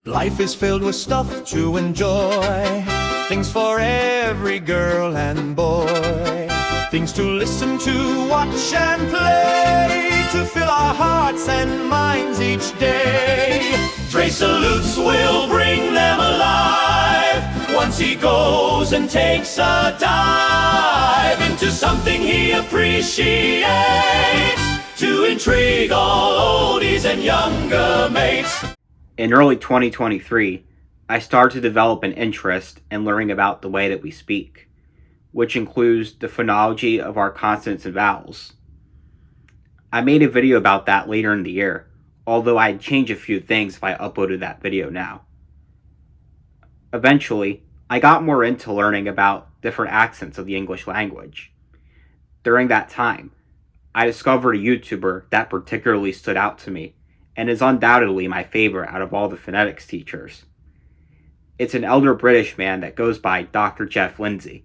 Life is filled with stuff to enjoy, things for every girl and boy, things to listen to, watch and play, to fill our hearts and minds each day. Dre Salutes will bring them alive once he goes and takes a dive into something he appreciates, to intrigue all oldies and younger mates. In early 2023, I started to develop an interest in learning about the way that we speak, which includes the phonology of our consonants and vowels. I made a video about that later in the year, although I'd change a few things if I uploaded that video now. Eventually, I got more into learning about different accents of the English language. During that time, I discovered a YouTuber that particularly stood out to me, and is undoubtedly my favorite out of all the phonetics teachers. It's an elder British man that goes by Dr. Geoff Lindsey.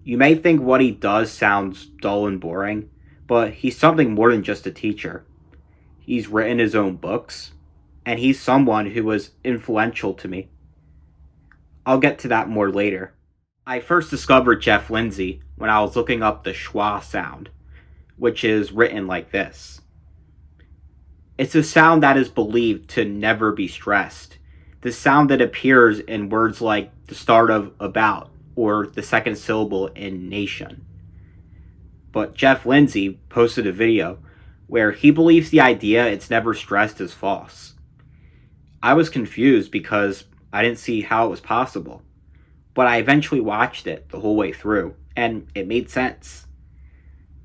You may think what he does sounds dull and boring, but he's something more than just a teacher. He's written his own books, and he's someone who was influential to me. I'll get to that more later. I first discovered Geoff Lindsey when I was looking up the schwa sound, which is written like this. It's a sound that is believed to never be stressed. The sound that appears in words like the start of about or the second syllable in nation. But Geoff Lindsey posted a video where he believes the idea it's never stressed is false. I was confused because I didn't see how it was possible, but I eventually watched it the whole way through, and it made sense.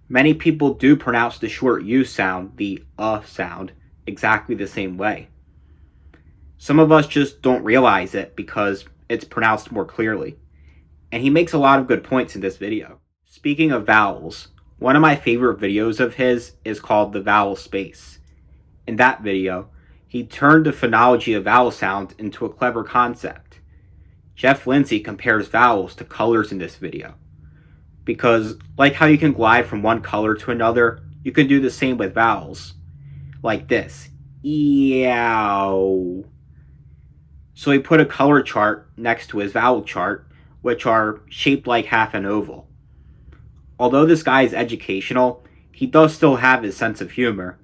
Many people do pronounce the short U sound, the sound, exactly the same way. Some of us just don't realize it because it's pronounced more clearly. And he makes a lot of good points in this video. Speaking of vowels, one of my favorite videos of his is called The Vowel Space. In that video, he turned the phonology of vowel sounds into a clever concept. Geoff Lindsey compares vowels to colors in this video. Because, like how you can glide from one color to another, you can do the same with vowels. Like this. Eow. So he put a color chart next to his vowel chart, which are shaped like half an oval. Although this guy is educational, he does still have his sense of humor.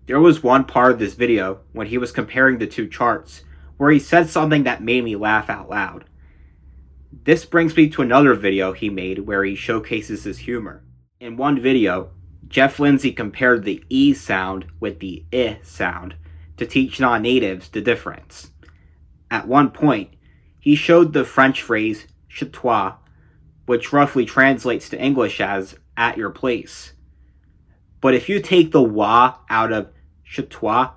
There was one part of this video when he was comparing the two charts where he said something that made me laugh out loud. This brings me to another video he made where he showcases his humor. In one video, Geoff Lindsey compared the E sound with the I sound to teach non-natives the difference. At one point, he showed the French phrase chez toi, which roughly translates to English as at your place. But if you take the wa out of chez toi,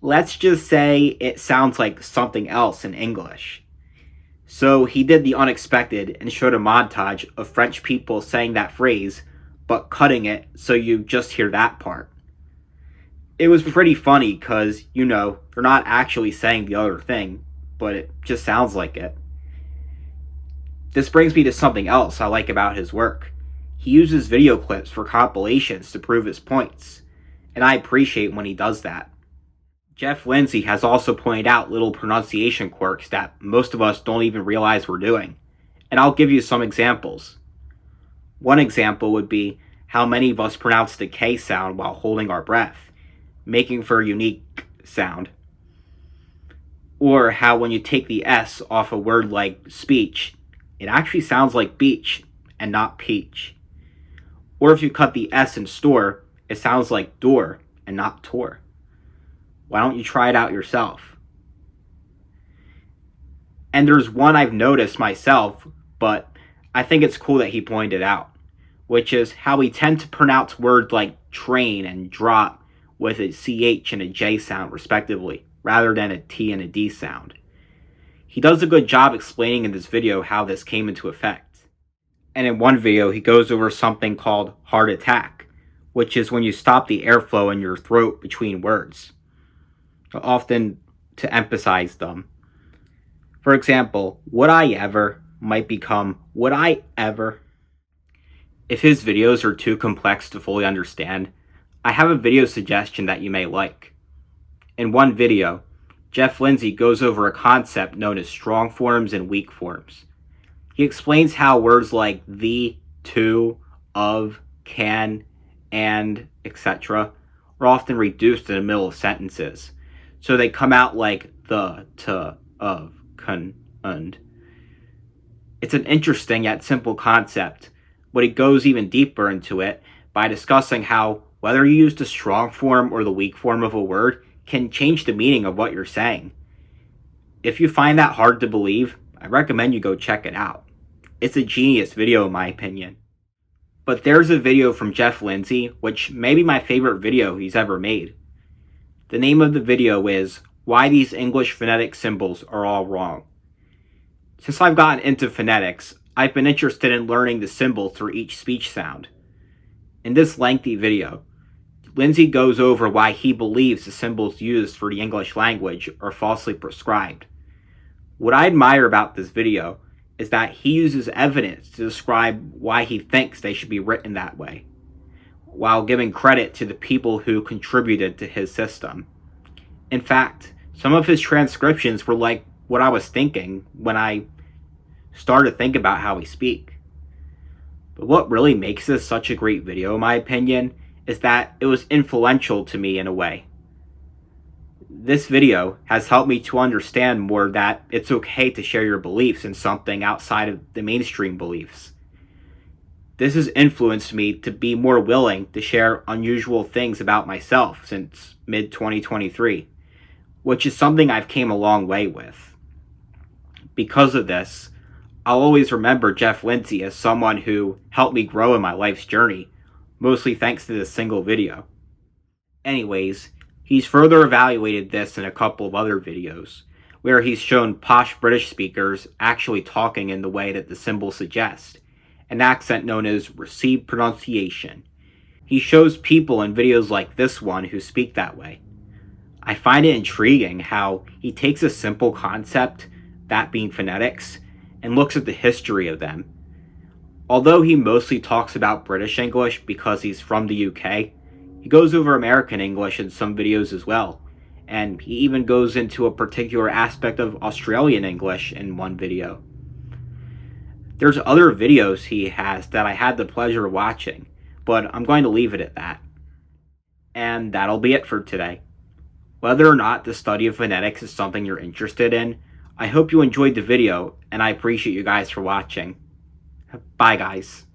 let's just say it sounds like something else in English. So he did the unexpected and showed a montage of French people saying that phrase, but cutting it so you just hear that part. It was pretty funny because, they're not actually saying the other thing, but it just sounds like it. This brings me to something else I like about his work. He uses video clips for compilations to prove his points, and I appreciate when he does that. Geoff Lindsey has also pointed out little pronunciation quirks that most of us don't even realize we're doing, and I'll give you some examples. One example would be how many of us pronounce the K sound while holding our breath, making for a unique sound. Or how when you take the S off a word like speech, it actually sounds like beach and not peach. Or if you cut the S in store, it sounds like door and not tour. Why don't you try it out yourself? And there's one I've noticed myself, but I think it's cool that he pointed out, which is how we tend to pronounce words like train and drop with a CH and a J sound respectively, rather than a T and a D sound. He does a good job explaining in this video how this came into effect. And in one video, he goes over something called heart attack, which is when you stop the airflow in your throat between words, often to emphasize them. For example, would I ever might become would I ever. If his videos are too complex to fully understand, I have a video suggestion that you may like. In one video, Geoff Lindsey goes over a concept known as strong forms and weak forms. He explains how words like the, to, of, can, and, etc. are often reduced in the middle of sentences, so they come out like the, to, of, can, and. It's an interesting yet simple concept, but he goes even deeper into it by discussing how whether you use the strong form or the weak form of a word can change the meaning of what you're saying. If you find that hard to believe, I recommend you go check it out. It's a genius video in my opinion. But there's a video from Geoff Lindsey, which may be my favorite video he's ever made. The name of the video is Why These English Phonetic Symbols Are All Wrong. Since I've gotten into phonetics, I've been interested in learning the symbols for each speech sound. In this lengthy video, Lindsey goes over why he believes the symbols used for the English language are falsely prescribed. What I admire about this video is that he uses evidence to describe why he thinks they should be written that way, while giving credit to the people who contributed to his system. In fact, some of his transcriptions were like what I was thinking when I started to think about how we speak. But what really makes this such a great video, in my opinion, is that it was influential to me in a way. This video has helped me to understand more that it's okay to share your beliefs in something outside of the mainstream beliefs. This has influenced me to be more willing to share unusual things about myself since mid-2023, which is something I've came a long way with. Because of this, I'll always remember Geoff Lindsey as someone who helped me grow in my life's journey, mostly thanks to this single video. Anyways, he's further evaluated this in a couple of other videos, where he's shown posh British speakers actually talking in the way that the symbols suggest, an accent known as received pronunciation. He shows people in videos like this one who speak that way. I find it intriguing how he takes a simple concept, that being phonetics, and looks at the history of them. Although he mostly talks about British English because he's from the UK, he goes over American English in some videos as well, and he even goes into a particular aspect of Australian English in one video. There's other videos he has that I had the pleasure of watching, but I'm going to leave it at that. And that'll be it for today. Whether or not the study of phonetics is something you're interested in, I hope you enjoyed the video, and I appreciate you guys for watching. Bye, guys.